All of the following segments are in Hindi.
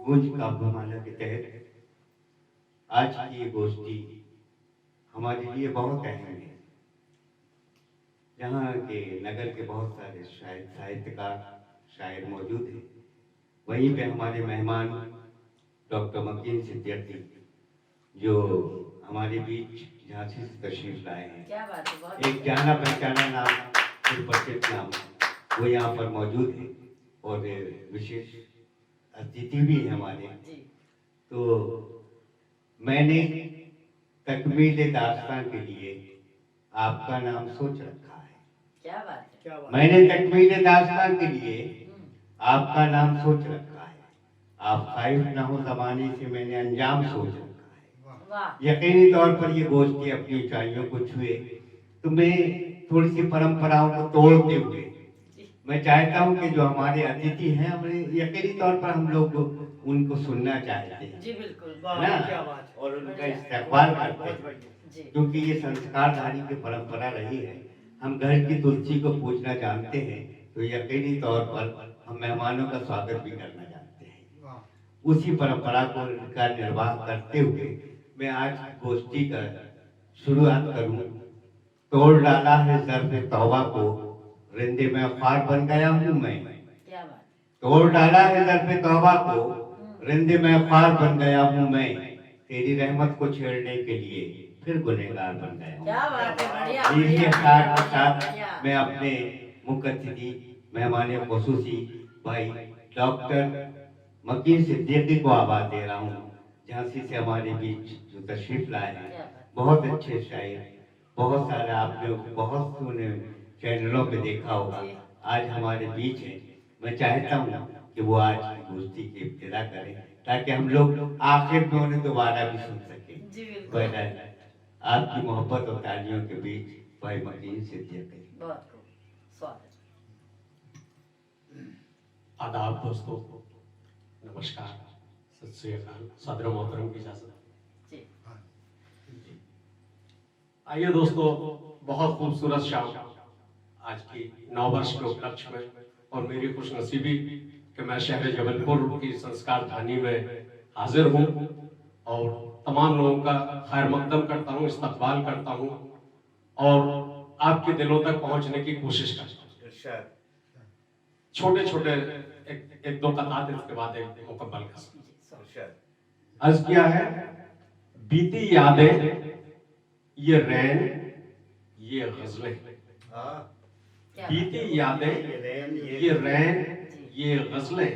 गूंज काव्यमाला के तहत आज की ये गोष्ठी हमारे लिए बहुत अहम है। यहाँ के नगर के बहुत सारे साहित्यकार शायर मौजूद हैं। वहीं पे हमारे मेहमान डॉक्टर मकीन सिद्दीकी जो हमारे बीच झांसी से तशरीफ लाए हैं। क्या बात है, बहुत एक जाना पहचाना नाम, सुप्रसिद्ध नाम, वो यहाँ पर मौजूद है और विशेष अतिथि भी हैं हमारे। तो मैंने तकमील दास्तां के लिए आपका नाम सोच रखा है। क्या बात है, मैंने तकमील दास्तां के लिए आपका नाम सोच रखा है। आप खाइफ न हो ज़माने से, मैंने अंजाम सोच रखा है। वाह, यकीनी तौर पर ये गोष्ठी अपनी ऊंचाइयों को छुए तो मैं थोड़ी सी परंपराओं को तोड़ते हुए मैं चाहता हूँ कि जो हमारे अतिथि हैं, हमें यकीनी तौर पर हम लोग उनको सुनना चाहते हैं। जी बिल्कुल, ना? क्या बात है। और उनका इस्तेकबाल करते हैं, जी क्योंकि ये संस्कारधारी की परंपरा रही है। हम घर की तुलसी को पूजना जानते हैं, तो यकीनी तौर पर हम मेहमानों का स्वागत भी करना जानते हैं। उसी परंपरा को का निर्वाह करते हुए मैं आज गोष्ठी का शुरुआत करूं। तोड़ डाला है ज़र्फ़े तौबा को, रिंदे में ख्वार बन गया हूं मैं। क्या बात तोड़ डाला है ज़र्फ़े तौबा को, रिंदे में ख्वार बन गया हूं मैं। तेरी रहमत को छेड़ने के लिए फिर गुनहगार बन गया है, हूं। क्या बात है, बढ़िया इसी बढ़िया, साथ के बढ़िया, साथ बढ़िया। मैं अपने मुख्य अतिथि मेहमान खुसूसी भाई डॉक्टर मकीन सिद्दीकी को आवाज़ दे रहा हूँ, झांसी से हमारे बीच जो तशरीफ लाए हैं। बहुत अच्छे शायर, बहुत सारे आपने बहुत सुने चैनलों पे देखा होगा, आज हमारे बीच हैं। मैं चाहता हूँ कि वो आज की गोष्ठी की इब्तिदा करें ताकि हम लोग आखिर में उन्हें दोबारा भी सुन सकें। जी बिल्कुल, बहरहाल आपकी मोहब्बत और तालियों के बीच भाई मकीन सिद्दीकी। बहुत खूब, स्वागत। आदाब दोस्तों, नमस्कार, सत श्री अकाल, सदर मोहतरम की इजाजत। जी आइए दोस्तों, बहुत खूबसूरत शाम आज की नववर्ष के उपलक्ष्य में, और मेरी खुशनसीबी कि मैं शहर जबलपुर की संस्कार धानी में हाजिर हूँ और तमाम लोगों का खैर मकदम करता हूँ, इस्तकबाल करता हूँ और आपके दिलों तक पहुँचने की कोशिश करता हूँ। छोटे छोटे एक दो कतार इसके बाद एक मुकम्मल का अर्ज किया है। बीती यादें, ये रैन, ये गजलें। बीती यादें, ये रैन, ये गजलें,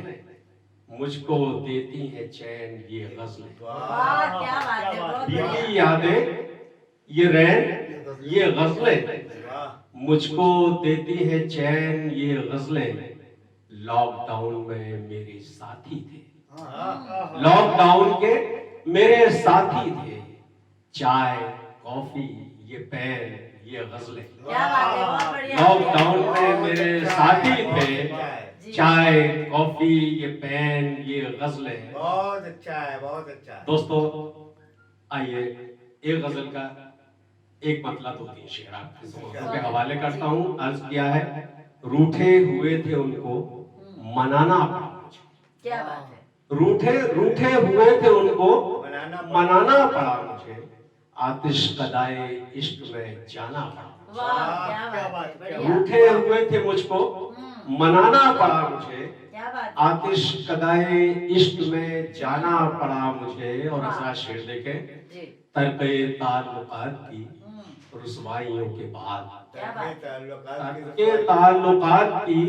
मुझको देती है चैन ये गजलें। वाह, क्या बात है, बहुत बढ़िया। बीती यादें, ये रैन, ये गजलें, मुझको देती है चैन ये गजलें। लॉकडाउन में मेरे साथी थे, लॉकडाउन के मेरे साथी थे। चाय कॉफी ये पेन ये गजलें। क्या बात है, बहुत बढ़िया। लॉकडाउन में मेरे साथी थे, जी। चाय कॉफी ये पेन ये गजलें। बहुत अच्छा है, बहुत अच्छा है। दोस्तों आइए एक गजल का एक मतलब दो तीन शेर आपके हवाले करता हूँ। अर्ज किया है, रूठे हुए थे उनको मनाना पड़ा मुझे। क्या बात है, रूठे रूठे हुए थे उनको मनाना पड़ा मुझे। आतिश कदाए इश्क में जाना पड़ा। वाह, क्या बात है, बढ़िया। रूठे हुए थे मुझको मनाना पड़ा मुझे। क्या बात है, आतिश कदाए इश्क में जाना पड़ा मुझे। और ऐसा शेर देखे, जी तरके ताल्लुकात की रुसवाइयों के बाद, क्या बात है, तरके ताल्लुकात की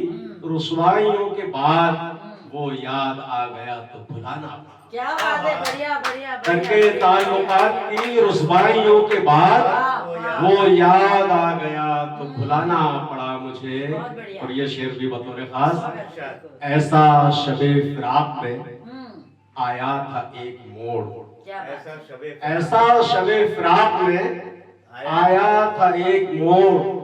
रुसवाइयों के बाद, वो याद आ गया तो भुलाना पड़ा। क्या बात है, बढ़िया बढ़िया तरके बढ़िया। ताल्लुकात की रुसवाइयों के बाद, वाह, वो याद आ गया तो भुलाना पड़ा मुझे। बहुत बढ़िया। और ये शेर भी बतौर खास, स्वागत। ऐसा शबे फिराक में हम्म, आया था एक मोड़। क्या बात है, ऐसा शबे फिराक में आया था एक मोड़,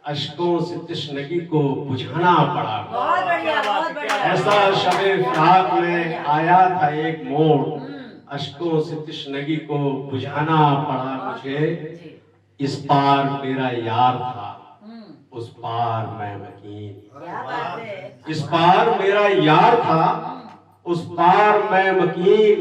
अश्कों से तश्नगी को बुझाना पड़ा। बहुत बढ़िया, बहुत बढ़िया। ऐसा शबे फिराक में आया था एक मोड़, अश्कों से तश्नगी को बुझाना पड़ा मुझे। जी, इस पार मेरा यार था, हम्म, उस पार मैं मकीन। क्या बात है, इस पार मेरा यार था, उस पार मैं मकीन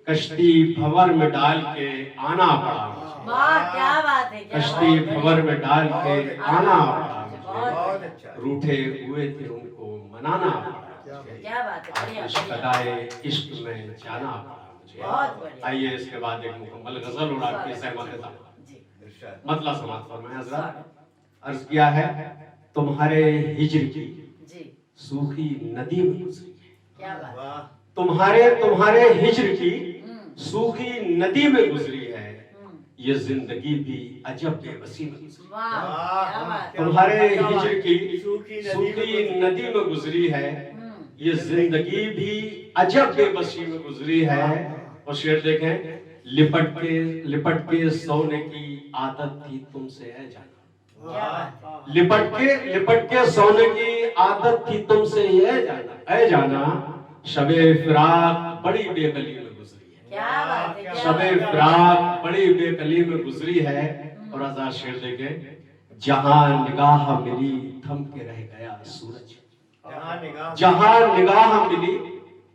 कश्ती भंवर में डाल के आना पड़ा मुझे। वाह क्या बात है, क्या कश्ती बात है। भंवर में डाल के आना पड़ा मुझे। बहुत अच्छा रूठे हुए थे उनको मनाना पड़ा मुझे। क्या बात है, बढ़िया, इश्क बढ़िया। अदाए इश्क में जाना पड़ा मुझे। बहुत बढ़िया। आइए इसके बाद एक मुकम्मल गजल और आपकी सहमत था जी मतलब समाप्त फरमाएं हजरत। स्वागत। अर्ज किया है तुम्हारे हिज्र की जी सूखी नदी में गुजरी है। क्या बात है। वाह तुम्हारे हिज्र की हम्म, सूखी नदी में गुजरी है। हम्म, ये जिंदगी भी अजब बेबसी में गुजरी। वाह क्या बात है। तुम्हारे हिज्र की सूखी सूखी नदी में गुजरी है। हम्म, ये जिंदगी भी अजब बेबसी में गुजरी है। और शेर देखें, लिपट के सोने की आदत थी तुमसे है जाना। क्या बात है। लिपट के सोने की आदत थी तुमसे ये जाना है जाना। शबे फिराक बड़ी बेकली में गुजरी है। क्या बात है, क्या शबे बात है। फिराक बड़ी बेकली में गुजरी है। और आजाद शेर देखे, जहां निगाह मिली थम के रह गया सूरज। जहां निगाह मिली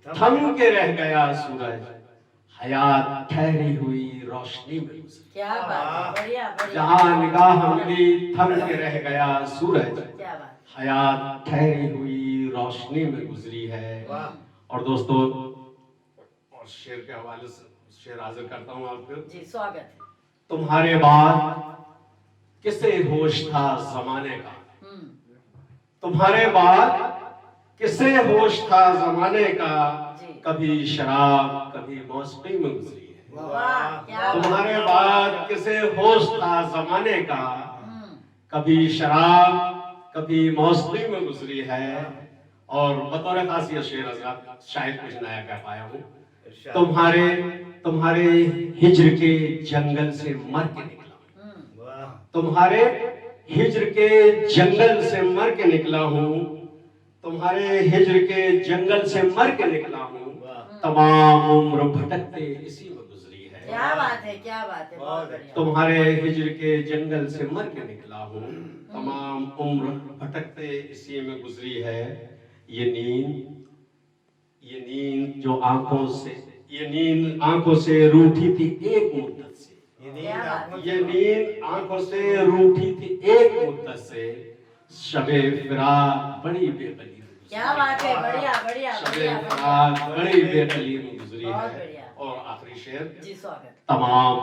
थम के रह गया सूरज। हयात ठहरी हुई रोशनी में गुजरी। क्या बात है, बढ़िया बढ़िया। जहां निगाह मिली थम के रह गया सूरज। क्या बात। हयात ठहरी हुई रोशनी में गुजरी है। और दोस्तों, और शेर के हवाले से शेर हाजिर करता हूं आपको। जी स्वागत है। तुम्हारे बाद किसे होश था जमाने का। हम्म, तुम्हारे बाद किसे होश था जमाने का। जी। कभी शराब कभी मौसीकी में गुजरी है। वाह क्या बात है। तुम्हारे बाद किसे होश था जमाने का। हम्म, कभी शराब कभी मौसीकी में गुजरी है। और बतौर खास ये शेर हज़रत शायद कुछ नया कह पाया हूँ। तुम्हारे हिज्र के जंगल से मर के निकला। हम्म, तुम्हारे हिज्र के जंगल से मर के निकला हूँ। तुम्हारे हिज्र के जंगल से मर के निकला हूँ। तमाम उम्र भटकते इसी में गुजरी है। क्या बात है, क्या बात है। बहुत बढ़िया। तुम्हारे हिज्र के जंगल से मर के निकला हूँ। तमाम उम्र भटकते इसी में गुजरी है। ये नींद जो ये नींद आंखों से रूठी थी एक मुद्दत से। ये नींद आंखों से रूठी थी एक मुद्दत से। शबे फिराक बड़ी बेकली में गुजरी। क्या बात है, बढ़िया बढ़िया शबे बढ़िया फिराक बड़ी बेकली में गुजरी बहुत है। बढ़िया। और आखिरी शेर, जी स्वागत। तमाम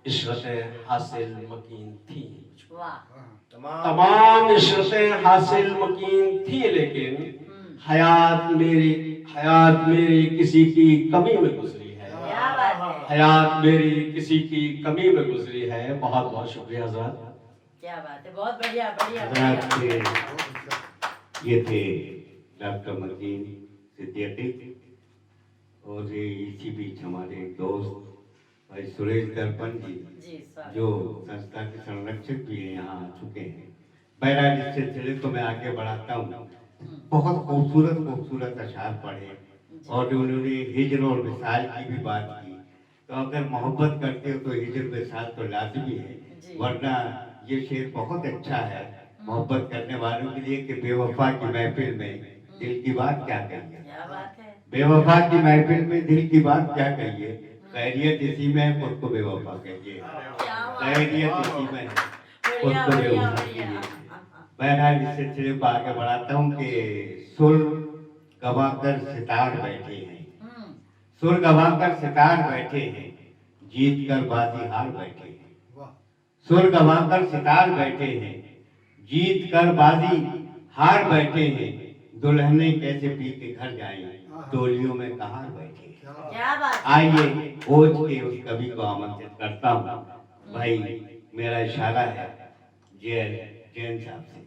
इशरतें हासिल मकीन थी। वाह। तमाम इशरतें हासिल मकीन थी लेकिन हयात मेरी किसी की कमी में गुजरी है। क्या बात है। हयात मेरी किसी की कमी में गुजरी है। बहुत बहुत शुक्रिया हज़रत। क्या बात है, बहुत बढ़िया बढ़िया हजरत बढ़िया। के ये थे डॉक्टर मकीन सिद्दीकी। और ये इसी बीच हमारे दोस्त भाई सुरेश दर्पण जी जी स्वागत। जो संस्था के संरक्षक भी हैं यहाँ आ चुके हैं। बहरहाल इस सिलसिले को मैं आगे बढ़ाता हूँ। बहुत खूबसूरत अशार पढ़े और उन्होंने हिज्र और विसाल की भी बात की। तो अगर मोहब्बत करते हो तो हिज्र विसाल तो लाजमी है, वरना ये शेर बहुत अच्छा है मोहब्बत करने वालों के लिए कि बेवफा की महफिल में दिल की बात क्या कहिए। क्या बात है। बेवफा की महफिल में दिल की बात क्या कहिए। खैरियत इसी में है, खुद को बेवफा कहिए। खैरियत इसी में है, खुद बढ़िया को बढ़िया बेवफा बढ़िया। कहिए। बहरहाल इस सिलसिले को आगे बढ़ाता हूँ कि सुर गवाकर सितार बैठे हैं। सुर गवाकर सितार बैठे हैं, जीत कर बाजी हार बैठे हैं। सुर गवाकर सितार बैठे हैं, जीत कर बाजी हार बैठे हैं। दुल्हने कैसे पी के घर जाएं, टोलियों में कहार बैठे हैं। क्या बात। आइए खोज के उस कवि को आमंत्रित करता हूँ। भाई मेरा इशारा है जैन साहब से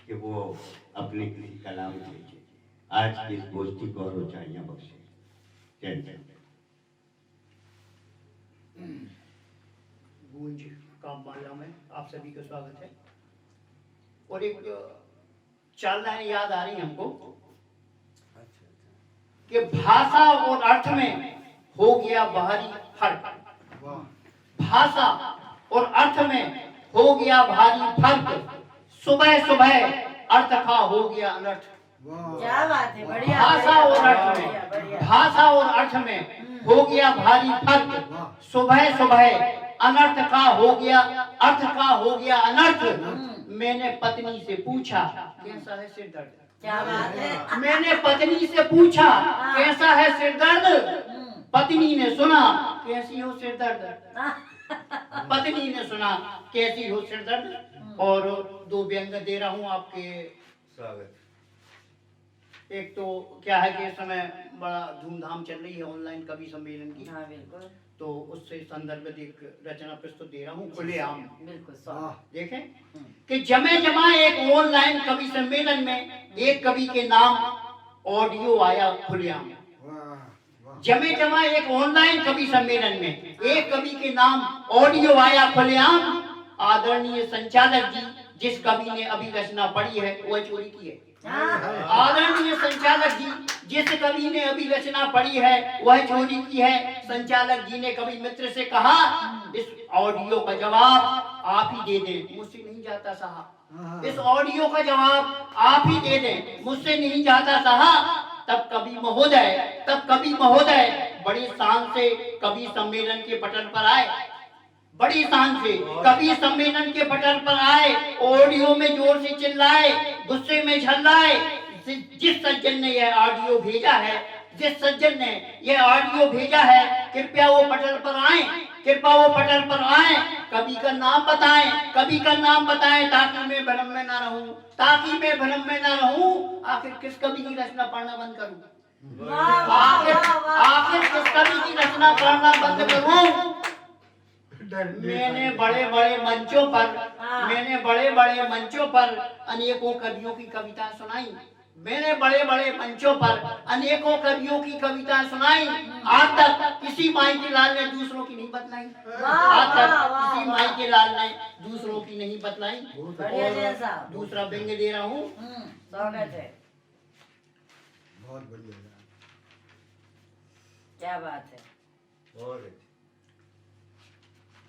कि वो अपने किसी कलाम से आज की इस गोष्ठी को और ऊंचाइयां बख्शे। जैन गूंज काममाला में आप सभी का स्वागत है। और एक चार लाइन याद आ रही है हमको कि भाषा और अर्थ में हो गया भारी फर्क। भाषा और अर्थ में हो गया भारी फर्क। सुबह सुबह अर्थ का हो गया अनर्थ। क्या बात है, बढ़िया भाषा और अर्थ बढ़िया में, बढ़िया। भाषा और अर्थ में हो गया भारी फर्क। सुबह सुबह अनर्थ का हो गया, अर्थ का हो गया अनर्थ। मैंने पत्नी से पूछा कैसा है सिर दर्द। क्या बात है। मैंने पत्नी से पूछा कैसा है सिर दर्द। पत्नी ने सुना कैसी हो सिर दर्द। पत्नी ने सुना कैसी हो सिर दर्द। और दो व्यंग दे रहा हूँ आपके स्वागत। एक तो क्या है कि इस समय बड़ा धूमधाम चल रही है ऑनलाइन कवि सम्मेलन की, हाँ बिल्कुल तो उससे संदर्भित एक रचना प्रस्तुत दे रहा हूँ खुलेआम। बिल्कुल स्वागत। देखें कि जमे जमा एक ऑनलाइन कवि सम्मेलन में एक कवि के नाम ऑडियो आया खुलेआम। जमे जमा एक ऑनलाइन कवि सम्मेलन में एक कवि के नाम ऑडियो आया खुलेआम। आदरणीय संचालक जी, जिस कवि ने अभी रचना पढ़ी है वह चोरी की है। आदरणीय संचालक जी, जिस कवि ने अभी रचना पढ़ी है वह चोरी की है। संचालक जी ने कवि मित्र से कहा इस ऑडियो का जवाब आप ही दे दें, मुझसे नहीं जाता साहब। इस ऑडियो का जवाब आप ही दे दें, मुझसे नहीं जाता साहब। तब कवि महोदय बड़ी शान से कवि सम्मेलन के पटल पर आए। बड़ी शान से कवि सम्मेलन के पटल पर आए, ऑडियो में जोर से चिल्लाए, गुस्से में झल्लाए। जिस सज्जन ने यह ऑडियो भेजा है, जिस सज्जन ने यह ऑडियो भेजा है, कृपया वो पटल पर आए, कृपया वो पटल पर आए। कवि का नाम बताएं, कवि का नाम बताएं ताकि मैं भ्रम में ना रहूं, ताकि मैं भ्रम में ना रहूं। आखिर किस कवि की रचना पढ़ना बंद करूं? आखिर किस कवि की रचना पढ़ना बंद करूं? मैंने बड़े बड़े मंचों पर अनेकों कवियों की कविता सुनाई। मैंने बड़े बड़े मंचों पर अनेकों कवियों की कविता सुनाई। आज तक किसी माई के लाल ने दूसरों की नहीं बतलाई। आज तक किसी माई के लाल ने दूसरों की नहीं बतलाई। और दूसरा व्यंग्य दे रहा हूँ। स्वागत है। बहुत बढ़िया, क्या बात है। बहुत अच्छी।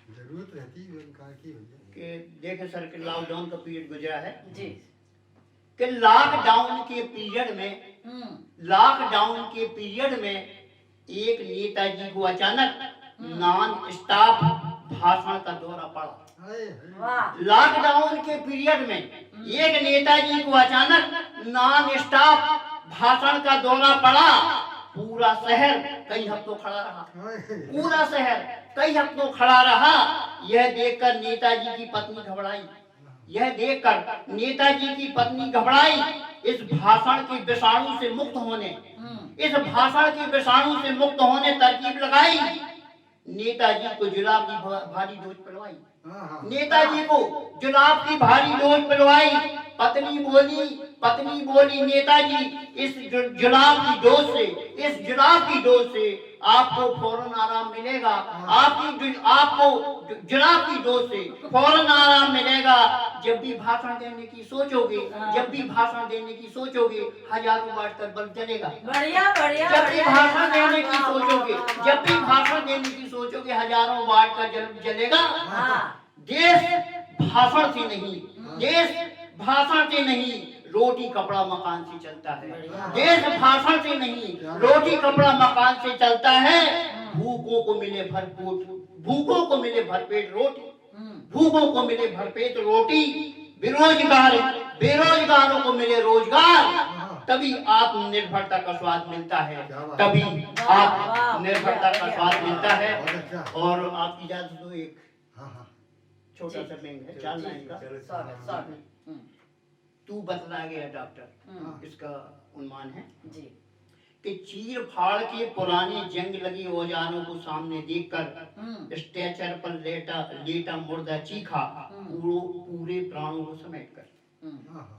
जरूरत रहती है व्यंग्यकार की भैया। कि देखे सर के लॉकडाउन का पीरियड गुजरा है जी। कि लॉकडाउन के पीरियड में एक नेताजी को अचानक नॉन स्टॉप भाषण का दौरा पड़ा। वाह। लॉकडाउन के पीरियड में एक नेताजी को अचानक नॉन स्टॉप भाषण का दौरा पड़ा। पूरा शहर कई हफ्तों खड़ा रहा। पूरा शहर कई हफ्तों खड़ा रहा। यह देखकर नेताजी की पत्नी घबराई। यह देखकर नेताजी की पत्नी घबराई। इस भाषण के विषाणु से मुक्त होने, इस भाषण के विषाणु से मुक्त होने तरकीब लगाई। नेताजी को जुलाब की भारी डोज पिलवाई। नेताजी को जुलाब की भारी डोज पिलवाई। पत्नी बोली नेताजी इस जुलाब की डोज से आपको फौरन आराम मिलेगा। आपको जुलाब की डोज से फौरन आराम मिलेगा। जब भी भाषण देने की सोचोगे हजारों वाट तक बल्ब जलेगा। बढ़िया बढ़िया। जब भी भाषण देने की सोचोगे हजारों वाट का जल्ब जलेगा। देश भाषण से नहीं रोटी कपड़ा मकान से चलता है। देश भाषण से नहीं रोटी कपड़ा मकान से चलता है। भूखों को मिले भरपेट रोटी, बेरोजगारों को मिले रोजगार। तभी आत्मनिर्भरता का स्वाद मिलता है। और आपकी इजाजत दो, एक छोटा सा व्यंग्य है 4 लाइन का। स्वागत। तू बतला गया डॉक्टर, इसका उन्माद है जी। कि चीर फाड़ के पुराने जंग लगे औजारों को सामने देखकर स्ट्रेचर पर लेटा मुर्दा चीखा पूरे प्राणों को समेटकर।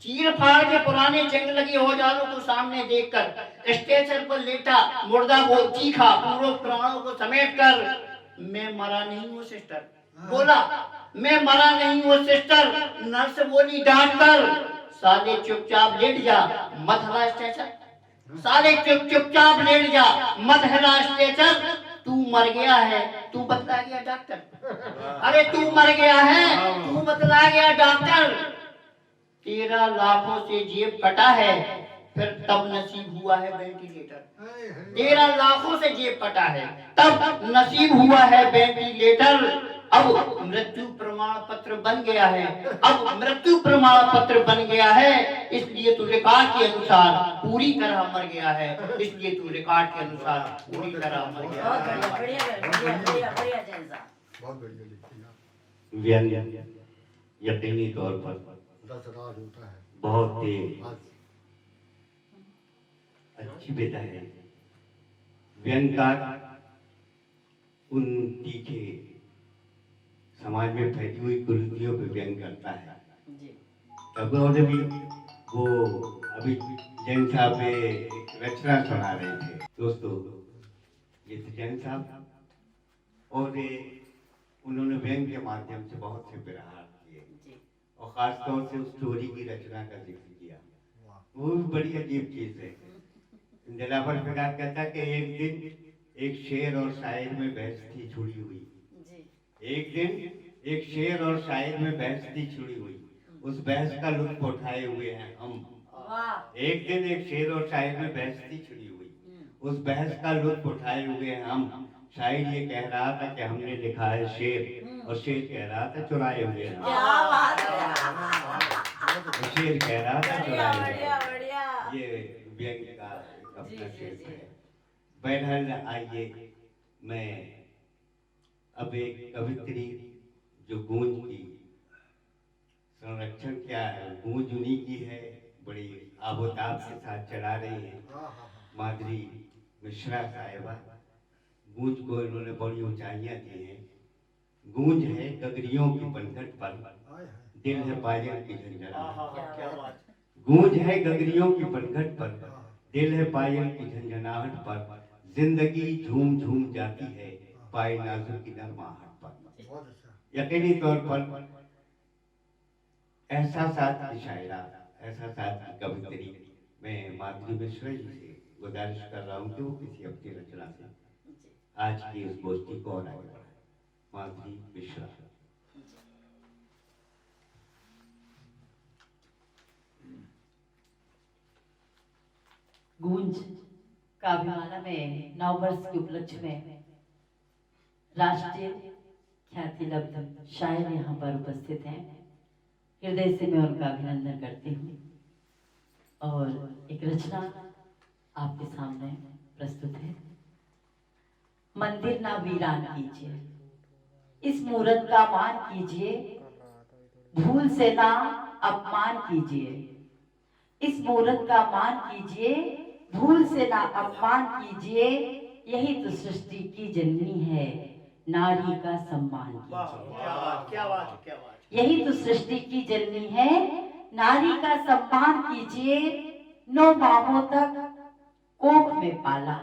चीर फाड़ के पुराने जंग लगे औजारों को सामने देखकर स्ट्रेचर पर लेटा मुर्दा को चीखा पूरे प्राणों को समेटकर। मैं मरा नहीं हूँ सिस्टर, बोला मैं मरा नहीं हूँ सिस्टर। नर्स बोली डॉक्टर साले चुपचाप लेट जा मत हिला स्ट्रेचर। साले चुपचाप लेट जा मत हिला स्ट्रेचर। तू मर गया है, तू बतला गया डॉक्टर। अरे तू मर गया है, तू बतला गया डॉक्टर। 13 लाखों से जेब कटा है, फिर तब नसीब हुआ है वेंटिलेटर। हाय, हाय। 13 लाखों से जेब कटा है, तब नसीब हुआ है वेंटिलेटर। अब मृत्यु प्रमाण पत्र बन गया है, अब मृत्यु प्रमाण पत्र बन गया है। इसलिए तू रिकॉर्ड के अनुसार पूरी तरह मर गया है, इसलिए तू रिकॉर्ड के अनुसार पूरी तरह मर गया बहुत है। बढ़िया बढ़िया बढ़िया बढ़िया जैन साहब। बहुत बढ़िया लिखती है। व्यंग्य यकीनी तौर पर रसराज होता है। बहुत ही आज अच्छी विधा है। व्यंगकार उन तीखे समाज में फैली हुई कुरीतियों पर व्यंग करता है। जी तब और भी वो अभी जैन साहब एक रचना सुना रहे थे दोस्तों। ये थे जैन साहब और उन्होंने व्यंग के माध्यम से बहुत से प्रहार किए जी और खास तौर से उस स्टोरी की रचना का जिक्र किया। वो भी बड़ी अजीब चीज है। दिलावर फिकार कहता कि एक दिन एक शेर और शायर में बहस थी छुड़ी हुई। जी एक दिन एक शेर और शायर में बहस थी छुड़ी हुई। उस बहस का लुत्फ उठाए हुए हैं हम। वाह एक दिन एक शेर और शायर में बहस थी छुड़ी हुई। उस बहस का लुत्फ उठाए हुए हैं हम। शायर ये कह रहा था कि हमने लिखा है शेर और शेर कह रहा था चुराए हुए हैं हम। क्या बात है। और शेर कह रहा था बढ़िया चुराए हुए बढ़िया हैं। बढ़िया। ये व्यंग्य का एक अपना जी, जी, क्षेत्र जी। है। बहरहाल आइए मैं अब एक कवित्री जो गूंज की संरक्षण क्या है, गूंज उन्हीं की है, बड़ी आबोताब के साथ चला रही है माधुरी मिश्रा साहिबा। गूंज को इन्होंने बड़ी ऊंचाइयां दी हैं। गूंज है गगरियों की पनघट पर, दिल है पायल की झंझनाहट। क्या बात। गूंज है गगरियों की पनघट पर, दिल है पायल की झंझनाहट पर। जिंदगी झूम झूम जाती है पाए नाजुक की नरमाहट पर। बहुत अच्छा। यकीनी तौर पर एहसासात की शायरा, एहसासात की कवित्री मैं माधुरी मिश्रा जी से गुजारिश कर रहा हूँ कि वो किसी अपनी रचना से आज की इस गोष्ठी को और आगे बढ़ाए। माधुरी मिश्रा। गूंज काव्यमाला में 9 वर्ष के उपलक्ष्य में राष्ट्रीय ख्याति लब्ध शायर यहाँ पर उपस्थित हैं। हृदय से मैं उनका अभिनंदन करती हूँ और एक रचना आपके सामने प्रस्तुत है। मंदिर ना वीरान कीजिए, इस मूरत का मान कीजिए, भूल से ना अपमान कीजिए। इस मूरत का मान कीजिए, भूल से ना अपमान कीजिए। यही तो सृष्टि की जननी है, नारी का सम्मान कीजिए। क्या बात, क्या बात, क्या बात। यही तो सृष्टि की जननी है, नारी का सम्मान कीजिए। 9 माहों तक कोख में पाला,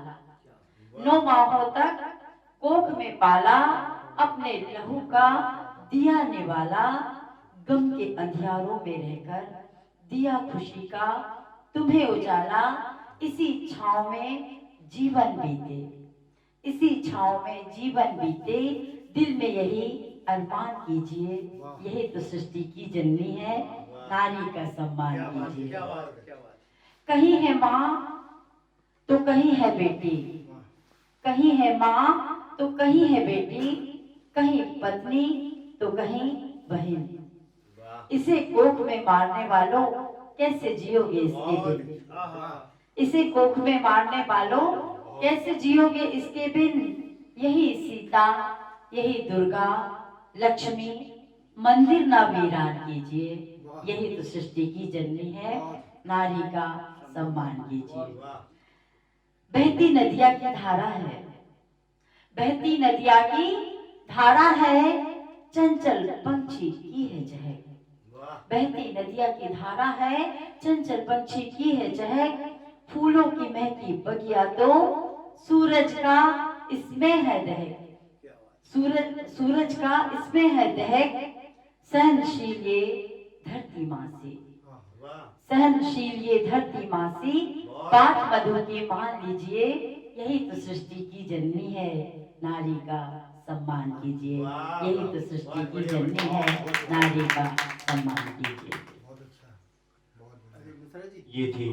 9 माहों तक कोख में पाला, अपने लहू का दिया निवाला। गम के अंधियारों में रहकर दिया खुशी का तुम्हें उजाला। इसी छांव में जीवन बीते, इसी छांव में जीवन बीते। दिल में यही अरमान कीजिए, यही तो सृष्टि की जननी है, नारी का सम्मान कीजिए। क्या बात, क्या बात। कहीं है माँ तो कहीं है बेटी, कहीं है माँ तो कहीं है बेटी, कहीं पत्नी तो कहीं बहन। इसे कोख में मारने वालों कैसे जियोगे इसके बिन। इसे कोख में मारने वालों कैसे जियोगे इसके बिन। यही सीता, यही दुर्गा, लक्ष्मी, मंदिर ना वीरान कीजिए। यही तो सृष्टि की जननी है, नारी का सम्मान कीजिए। बहती नदिया की धारा है, बहती नदिया की धारा है, चंचल पंछी की है चहक। बहती नदिया की धारा है, चंचल पंछी की है चहक। फूलों की महकी बगिया तो सूरज का इसमें है दहक। सूरज का इसमें है दहक। सहनशील ये धरती मासी, सहनशील ये धरती मासी। बात मधु की मान लीजिए, यही तो सृष्टि की जननी है, नारी का सम्मान कीजिए। यही तो सृष्टि की जननी है, नारी का सम्मान कीजिए। बहुत अच्छा। बहुत बढ़िया। ये थी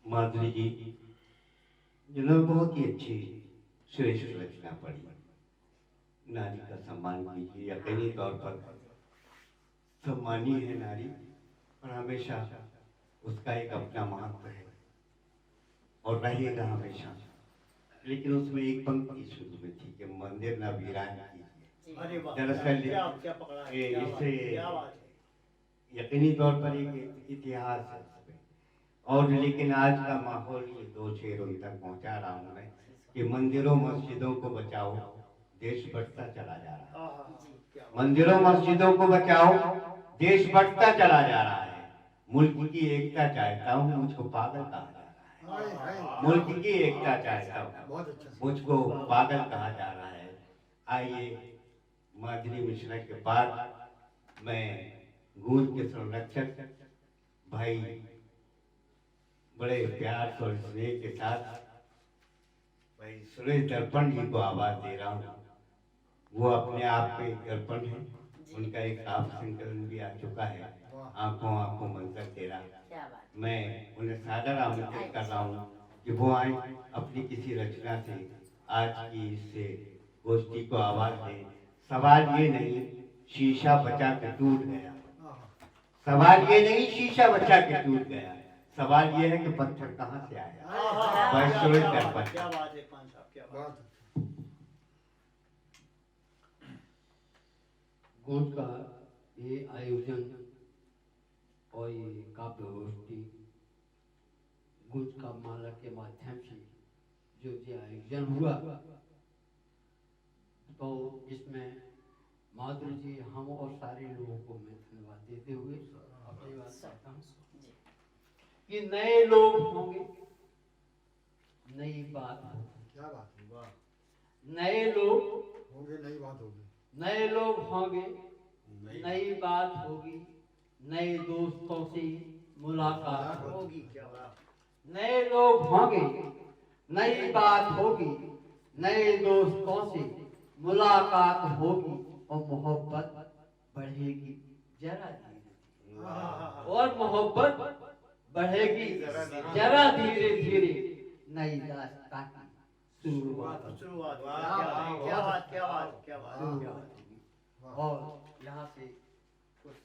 माधुरी जी, जिन्होंने बहुत ही अच्छी श्रेष्ठ रचना पढ़ी। नारी का सम्मान कीजिए, यकीनी तौर पर सम्मानी है नारी, और हमेशा उसका एक अपना महत्व है और रहेगा हमेशा। लेकिन उसमें एक पंक्ति शुरू में थी कि मंदिर न वीरान कीजिए। अरे वाह, दरअसल क्या पकड़ा है, क्या बात इससे है, क्या बात है। यकीनी तौर पर एक इतिहास है इसमें। और लेकिन आज का माहौल ये दो शेर उन तक पहुंचा रहा हूं मैं कि मंदिरों मस्जिदों को बचाओ, देश बढ़ता चला जा रहा है। मंदिरों मस्जिदों को बचाओ, देश बढ़ता चला जा रहा है। मुल्क की एकता चाहता हूँ, मुझको पागल कहा जा रहा है। मुल्क की एकता चाहता हूँ, बहुत अच्छा। मुझको पागल कहा जा रहा है। आइए माधुरी मिश्रा के बाद मैं गूंज के संरक्षक भाई बड़े प्यार और स्नेह के साथ भाई सुरेश दर्पण जी को आवाज दे रहा हूँ। वो अपने आप में दर्पण है। उनका एक काव्य संकलन भी आ चुका है, आंखों आंखों मंजर तेरा। क्या बात। मैं उन्हें सादर आमंत्रित कर रहा हूँ कि वो आए, अपनी किसी रचना से आज की इस गोष्ठी को आवाज दें। सवाल ये नहीं शीशा बचा के टूट गया, सवाल ये नहीं शीशा बचा के टूट गया, सवाल ये है कि पत्थर कहाँ से आया। भाई सुरेश दर्पण। क्या बात है पान साहब, क्या बात है। गूंज का ये आयोजन और ये काव्य गोष्ठी गूंज का माला के माध्यम से जो ये आयोजन हुआ, तो इसमें माधुरी जी, हम और सारे लोगों को मैं धन्यवाद देते हुए अपनी बात कहता हूँ कि नए लोग होंगे, नई बात होगी। क्या बात है, वाह। नए लोग होंगे, नई बात होगी। नए लोग होंगे, नई बात होगी, नए दोस्तों से मुलाकात होगी। होगी, क्या बात। नए लोग होंगे, नई बात होगी, नए दोस्तों से मुलाकात होगी और मोहब्बत बढ़ेगी जरा धीरे, और मोहब्बत बढ़ेगी जरा धीरे धीरे, नई दास्तां की शुरुआत शुरुआत, क्या बात, क्या बात, क्या बात। होगी। और यहाँ से कुछ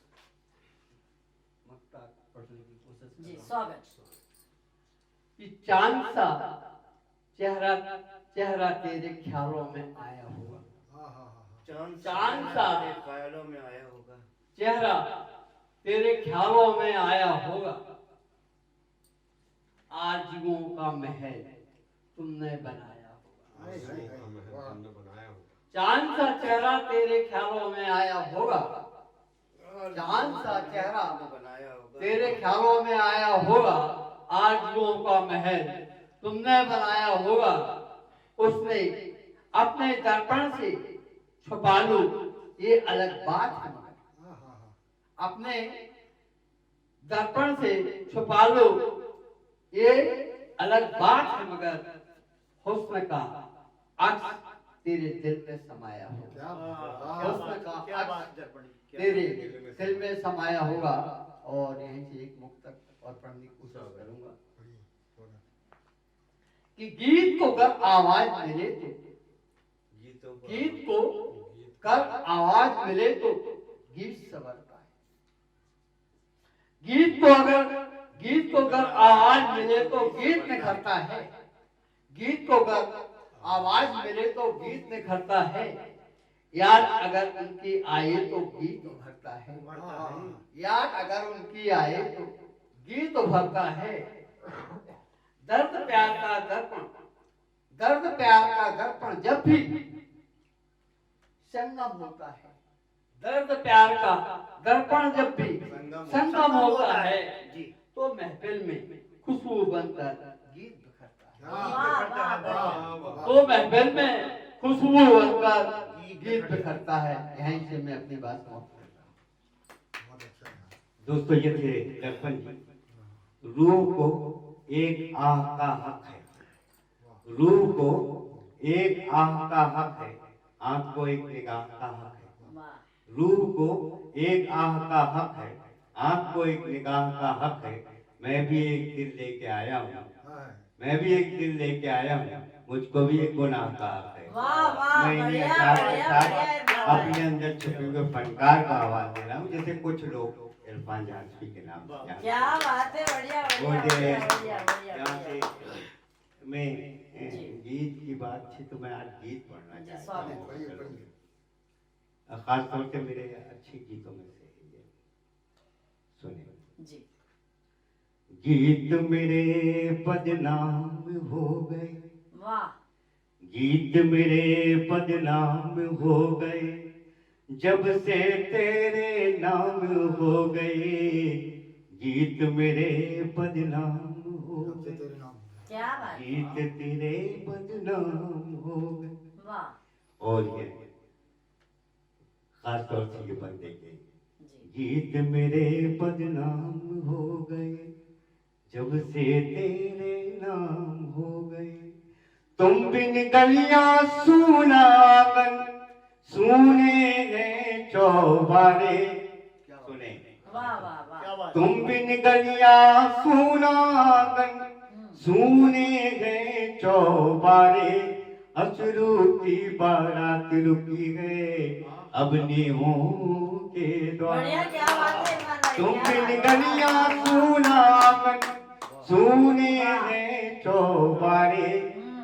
मक्ता पढ़ने की कोशिश कर जी रहा हूँ। स्वागत। कि चांद सा चेहरा चेहरा तेरे ख्यालों में आया होगा, हाँ हाँ हाँ। चांद सा ख्यालों में आया होगा, चेहरा तेरे ख्यालों में आया होगा, आरज़ुओं का महल तुमने बनाया होगा। हाय, हाय, हाय, वाह। चांद सा चेहरा तेरे ख्यालों में आया होगा, चांद सा चेहरा बनाया होगा, तेरे ख्यालों में आया होगा, आरज़ुओं का महल तुमने बनाया होगा। उसने अपने दर्पण से छुपा लो, ये अलग बात है, मगर हाँ हाँ हाँ। अपने दर्पण से छुपा लो, ये अलग बात है, मगर हुस्न का अक्स तेरे दिल में समाया होगा। क्या बात, हुस्न वाह। का क्या बात अक्स दर्पण, क्या तेरे दिल में समाया होगा। और यहीं से एक मुक्तक और पढ़ने की कोशिश करूंगा बढ़िया, बोला। कि गीत को कर आवाज मिले तो, गीत को कर आवाज मिले तो गीत संवरता है। गीत को कर आवाज मिले तो गीत निखरता है, गीत को कर आवाज मिले तो गीत निखरता है। यार अगर उनकी आए तो गीत उभरता है, यार अगर उनकी आए तो गीत उभरता है। दर्द प्यार का दर्पण, दर्द प्यार का दर्पण जब भी संगम होता है, दर्द प्यार का दर्पण जब भी संगम होता है, तो महफिल में खुशबू बनकर गीत बिखरता है। वाह, वाह, वाह। तो महफिल में खुशबू बनकर गीत बिखरता है। यहीं से मैं अपनी बात समाप्त करता हूँ। बहुत अच्छा है। दोस्तों ये थे दर्पण जी। रूह को एक आह का हक है, रूह को एक आह का हक है, आंख को एक निगाह का हक है। वाह। रूह को एक आह का हक है, आंख को एक निगाह का हक है। मैं भी एक दिल लेके आया हूँ, हाँ, मैं भी एक दिल लेके आया हूँ, मुझको भी एक गुनाह का हक है। वाह वाह मैं इन्हीं बढ़िया अशार के बढ़िया साथ बढ़िया अपने अंदर छुपे हुए फनकार का आवाज दे रहा हूँ, जैसे कुछ लोग इरफान झांसी के नाम से जानते क्या हैं। बात है बढ़िया वो बढ़िया जो बढ़िया बढ़िया बढ़िया यहाँ से बढ़िया। मैं जी। गीत की बात थी तो मैं आज गीत पढ़ना जी, चाहता स्वागत। हूँ। पढ़िए, पढ़िए। खास तौर से मेरे अच्छे गीतों में से ये सुनिए। जी गीत मेरे बदनाम हो गए, वाह गीत मेरे बदनाम हो गए, जब से तेरे नाम हो गए, गीत मेरे बदनाम हो जब से गए, तेरे नाम क्या बात है गीत तेरे बदनाम हो गए। वाह और ये खास तौर से ये बंदे के जी गीत मेरे बदनाम हो गए, जब से तेरे नाम हो गए, तुम बिन गलियां सूना आंगन, सूने हैं चौबारे। सुने, वाह वाह वाह तुम बिन गलियां सूना आंगन, सूने हैं चौबारे, अशरू की बारात रुकी है अब नेहों के बढ़िया द्वार। क्या बात है इरफान भाई, तुम क्या बिन बात है। गलियां सूना आंगन, सूने हैं चौबारे,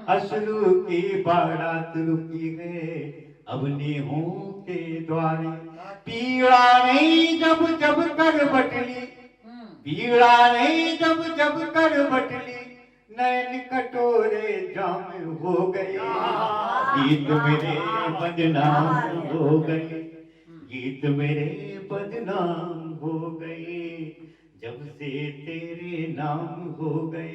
अशरू की बारात रुकी है अब नेहों के द्वारे। पीड़ा नहीं जब जब कर बटली, पीड़ा नहीं जब जब कर बटली, नैन कटोरे जाम हो गए, गीत मेरे बदनाम हो गए, गीत मेरे बदनाम हो गए, जब से तेरे नाम हो गए,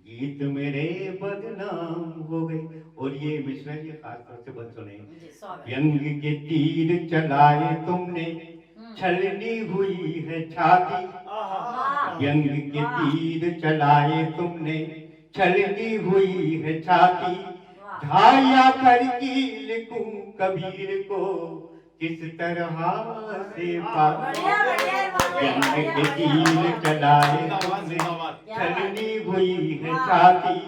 गीत मेरे बदनाम हो गए। और ये मिश्रा जी खास तौर से बस सुने। जी, स्वागत। व्यंग के तीर चलाए तुमने, छलनी हुई है छाती, वाह, व्यंग के वाह, तीर चलाए तुमने, छलनी हुई है छाती, वाह। ढाया कर की लिखूं कबीर को किस तरह से पाती। बढ़िया बढ़िया इरफान भाई, व्यंग बढ़िया, के बढ़िया, तीर बढ़िया। चलाए तुमने, छलनी हुई है छाती,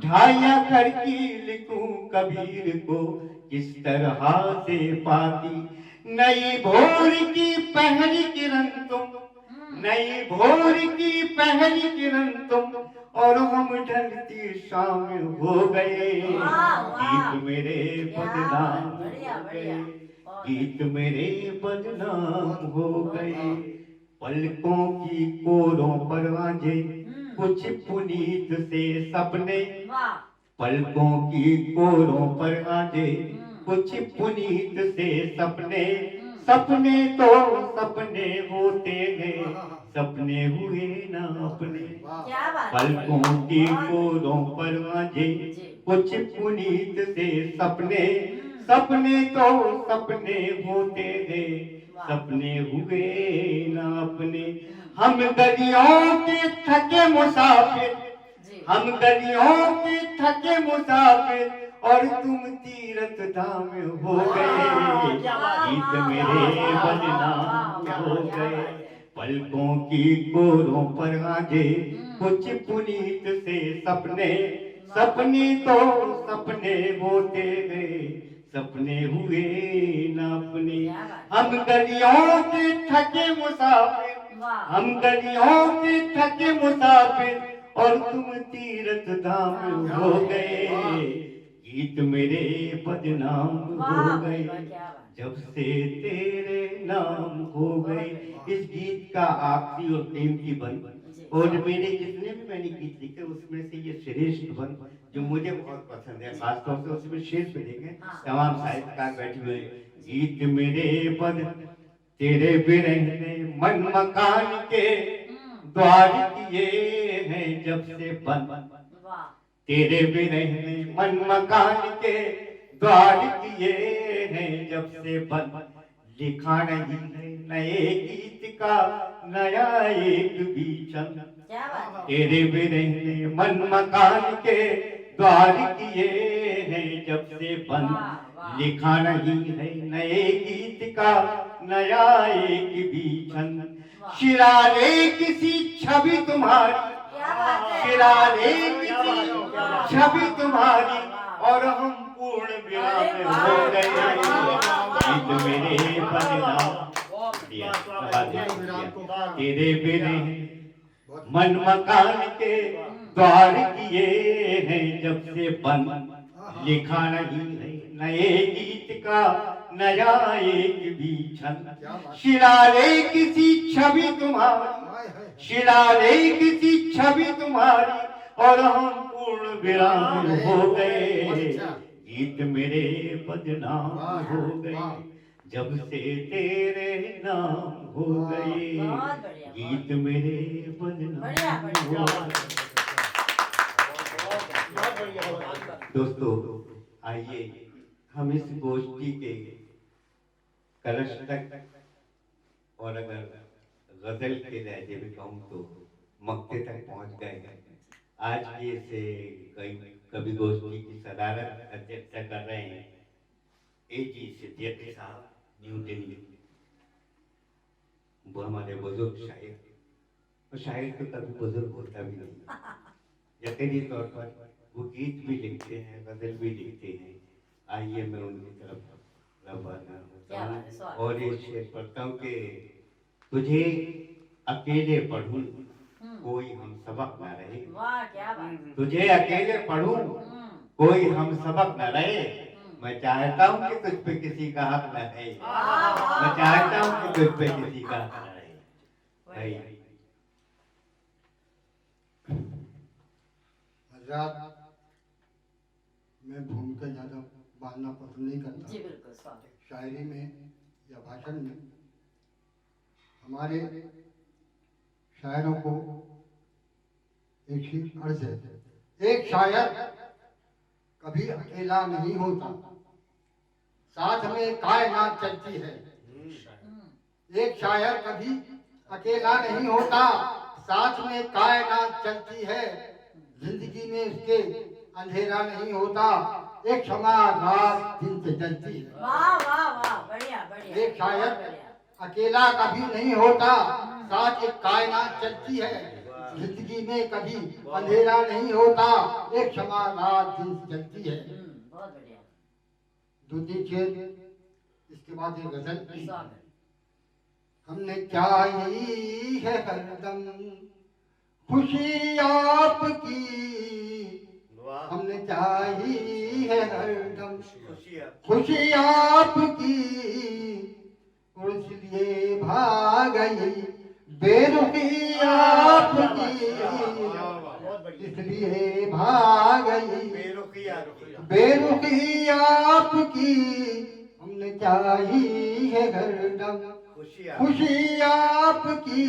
ढाया कर की लिखूं कबीर को किस तरह से पाती। नई भोर की पहली किरण तुम, नई भोर की पहली किरण तुम, और हम ढलती शाम हो गए, वाह, वाह। गीत मेरे क्या बदनाम बात, बढ़िया, हो बढ़िया। गए, बहुत गीत मेरे बदनाम हो गए। पलकों की कोरों पर आजे कुछ पुनीत से सपने, वाह, पलकों की कोरों पर आजे कुछ पुनीत से सपने, सपने तो सपने होते हैं, सपने हुए ना अपने। क्या बात है। पलकों की बहुत- कोरों पर आजे जी। कुछ पुनीत से सपने, सपने तो सपने होते हैं, सपने हुए ना अपने। हम गलियों के थके मुसाफिर, जी। हम गलियों के थके मुसाफिर, और तुम तीरथ धाम हो गए, गीत मेरे बदनाम हो गए। पलकों की कोरों पर आजे कुछ पुनीत से सपने, सपने तो सपने होते गए, सपने हुए न अपने। हम गलियों के थके मुसाफिर, वाह, हम गलियों के थके मुसाफिर, और तुम तीरथ धाम हो गए, गीत मेरे बदनाम वाह हो भाई, गए, वाह, क्या बात। जब से तेरे नाम हो गए। इस गीत का आखिरी और कीमती बंद, जी। और मेरे जितने भी मैंने गीत लिखे उसमें से ये श्रेष्ठ बंद जो मुझे बहुत पसंद है, खासतौर से उसमें शेर पे देखें तमाम साहित्यकार बैठे हुए हैं। गीत मेरे पद तेरे बिरहने मन मकान के द्वार किए हैं जब से बंद, वाह, तेरे बिरहने मन मकान के द्वार किए हैं जब से बंद। लिखा नहीं है नए गीत का नया एक भी छंद, क्या बात है। तेरे बिरहने मन मकान के द्वार किए हैं जब से बंद। वाह, वाह। लिखा नहीं है नए गीत का नया एक भी छंद, शिरारे किसी छवि तुम्हारी, क्या बात है शिरारे किसी छवि तुम्हारी, और हम पूर्ण विराम हो गए। गीत मेरे बदनाम तेरे बिने मन मकान के द्वार किए हैं जब से बंद, लिखा नहीं है नए गीत का नया एक भी छंद। शिरारे किसी छवि तुम्हारी, शिरारे किसी छवि तुम्हारी, और हम पूर्ण विराम हो गए। गीत मेरे बदनाम हो गए जब से तेरे नाम हो गए। बहुत बढ़िया, गीत मेरे बदनाम बढ़िया, बढ़िया। हो गए। दोस्तों आइए हम इस गोष्ठी के कलश तक, और अगर गजल के लहजे में कहूँ तो मक्ते तक पहुंच गए। आज की इस कवि गोष्ठी की सदारत अध्यक्षता कर रहे हैं A.G. सिद्दीकी साहब, न्यू दिल्ली। वो हमारे बुजुर्ग शायर, और शायर तो कभी बुजुर्ग होता भी नहीं। यकीनी तौर पर वो गीत भी लिखते हैं, गजल भी लिखते हैं। आइए मैं उनकी तरफ रवाना होता हूँ और ये शेर पढ़ता हूँ कि तुझे अकेले पढ़ूं कोई हम सबक न रहे, वाह क्या बात है। तुझे अकेले पढ़ूं कोई हम सबक न रहे। मैं चाहता हूँ कि तुझ पे किसी का हक न रहे, मैं चाहता हूँ कि तुझ पे किसी का हक न रहे। भाई हजरात, मैं भूमिका ज्यादा बांधना पसंद नहीं करता। जी बिल्कुल स्वागत। शायरी में या भाषण में हमारे शायरों को एक ही अर्ज है, एक शायर कभी अकेला नहीं होता, साथ में कायनात चलती है। एक शायर कभी अकेला नहीं होता, साथ में कायनात चलती है। जिंदगी में उसके अंधेरा नहीं होता, एक क्षमा रात दिन से जलती है। वाह वाह वाह, बढ़िया बढ़िया। एक शायर बहुत बढ़िया। अकेला कभी नहीं होता, साथ एक कायनात चलती है। जिंदगी में कभी अंधेरा नहीं होता, एक क्षमा रात दिन से जलती है। बहुत बढ़िया। दूसरी चीज, इसके बाद एक गजल। स्वागत। हमने चाहिए है हरदम खुशी आपकी, हमने चाहिए है हरदम खुशी आपकी, और इसलिए भाग गई बेरुखी आपकी, इसलिए भाग गई बेरुखी आपकी। हमने चाहिए है हरदम खुशी आपकी,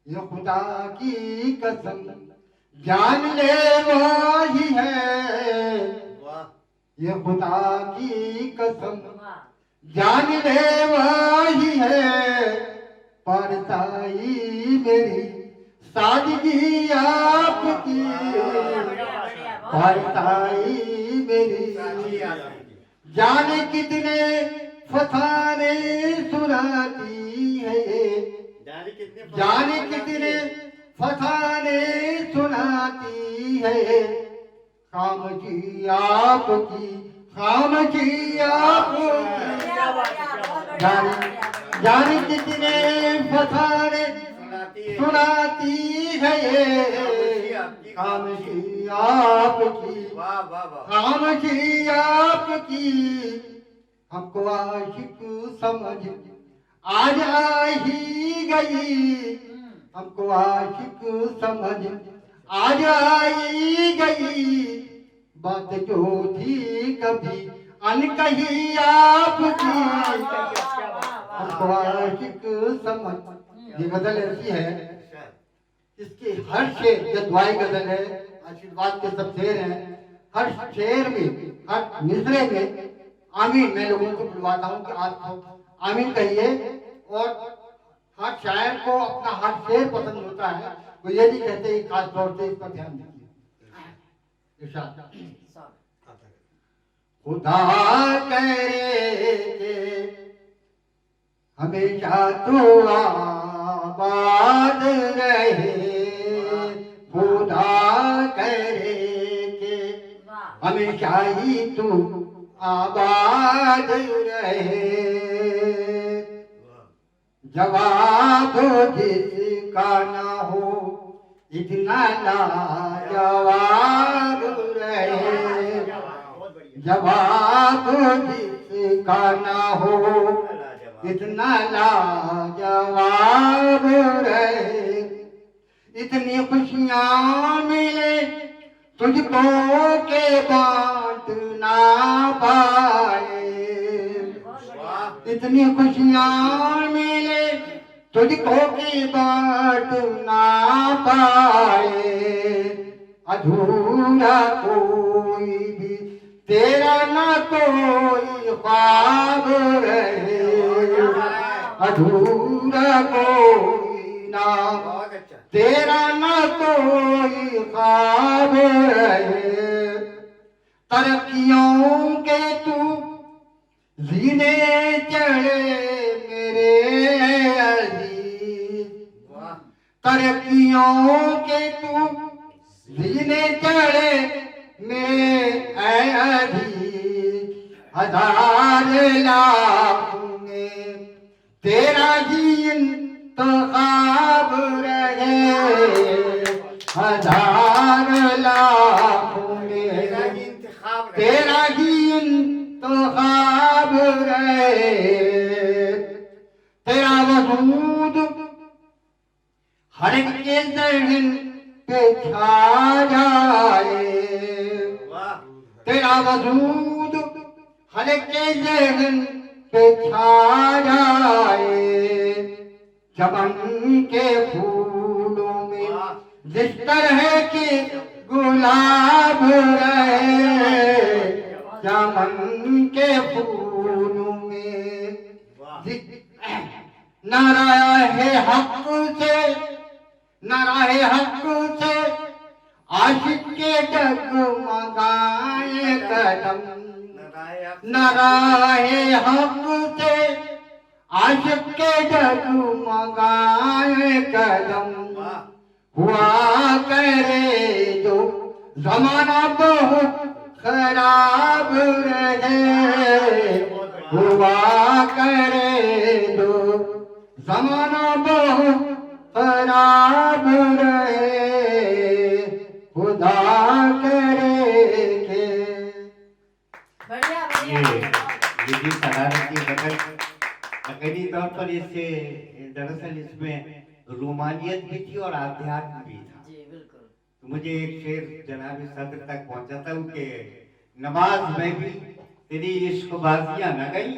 ये खुदा की कसम जान ले वही है, ये खुदा की कसम जान ले वही है। परताई मेरी सादगी आपकी, परताई मेरी जाने कितने फसाने सुनाती है ये, जाने कितने फसाने सुनाती है। खामोशी आपकी, खामोशी आपकी, जाने कितने फसाने सुनाती है ये। खामोशी आपकी, खामोशी आपकी, हमको आशिक समझ आज आ ही गई, हमको आशिक समझ आज आई गई। बात जो थी कभी अनकही आपकी, हमको आशिक समझ। ये गजल ऐसी है, इसके हर शेर, ये दुआई गजल है, आशीर्वाद के सब शेर हैं। हर शेर में, हर मिसरे में आमीन, मैं लोगों को बुलवाता हूँ कि आप तो आमीन कहिए। और हर शायर को अपना हर शेर पसंद होता है, वो ये नहीं कहते कि खास तौर से इस पर ध्यान दीजिए। इरशाद। खुदा करे हमेशा तू आबाद रहे, खुदा करे के वाह हमेशा ही तू आबाद रहे। जवाब जिसका ना हो इतना लाजवाब रहे, जवाब जिसका ना हो इतना लाजवाब रहे। इतनी खुशियाँ मिले तुझको के बांट ना पाए, इतनी खुशियाँ मिले तुझको की बात ना पाए। अधूरा कोई भी तेरा ना कोई ख्वाब रहे, अधूरा कोई ना तेरा ना कोई ख्वाब रहे। तरक्कियों के तू जीने चढ़े मेरे अजीज, तरक्कियों के तू जीने चढ़े मेरे अजीज। हजार लाख में तेरा ही इंतखाब रहे, हजार लाख में तेरा ही इंतखाब रहे। तेरा वजूद हर एक के ज़हन पे छा जाए, तेरा वजूद हर एक के ज़हन पे छा जाए। चमन के फूलों में जिस तरह के गुलाब रहे, चमन के फूलों में न रहे हक से, न रहे हक से आशिक के डगमगाए कदम, न रहे हक से आशिक के डगमगाए कदम। हुआ करे जो जमाना बहुत खराब रहे, हुआ करे जो जमाना बहुत खराब रहे, खुदा करे के। बढ़िया ये बढ़िया भी शरारती नकली तौर पर इससे दरअसल इसमें रोमानियत भी थी और आध्यात्म भी था। जी बिल्कुल तो मुझे एक शेर जनाब सदर तक पहुंचाता हूँ कि नमाज में भी तेरी इश्कबाजियां न गई,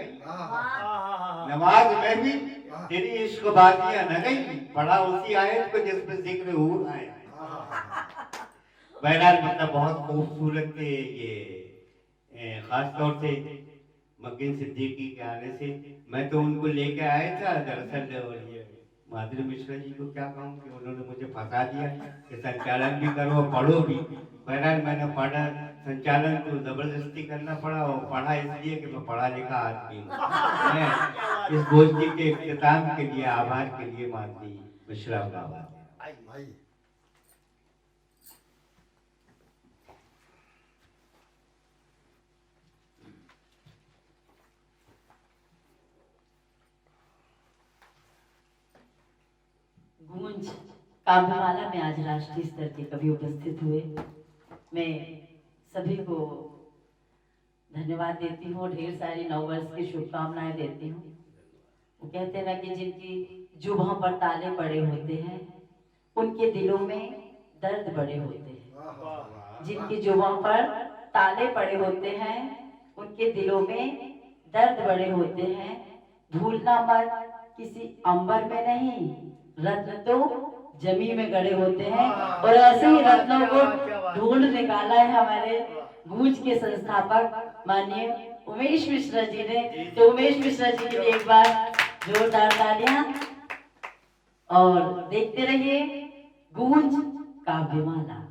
नमाज में भी तेरी इश्कबाजियां न गई, पढ़ा उसी आयत को जिसमें जिक्र हूर आया। बहरहाल मतलब बहुत खूबसूरत थे ये, खास तौर से मकीन सिद्दीकी के आने से मैं तो उनको लेके आया था दरअसल। और ये माधुरी मिश्रा जी को क्या कहूँ कि उन्होंने मुझे फंसा दिया कि संचालन भी करो पढ़ो भी। बहरहाल मैंने पढ़ा, संचालन को जबरदस्ती करना पड़ा और पढ़ा इसलिए कि मैं पढ़ा लिखा आदमी हूँ। मैं इस गोष्ठी के इख्तिताम के लिए आभार के लिए माधुरी मिश्रा का आभार। गूंज काव्यमाला में आज राष्ट्रीय स्तर के कवि उपस्थित हुए। मैं सभी को धन्यवाद देती हूँ, ढेर सारी नववर्ष की शुभकामनाएं देती हूँ। वो कहते हैं ना कि जिनकी जुबां पर ताले पड़े होते हैं उनके दिलों में दर्द बड़े होते हैं, जिनकी जुबां पर ताले पड़े होते हैं उनके दिलों में दर्द बड़े होते हैं। भूलना मत किसी अंबर में नहीं, रत्न तो जमी में गड़े होते हैं। और ऐसे ही रत्नों को ढूंढ निकाला है हमारे गूंज के संस्थापक माननीय उमेश मिश्रा जी ने। तो उमेश मिश्रा जी के लिए एक बार जोरदार तालियां। और देखते रहिए गूंज काव्यमाला।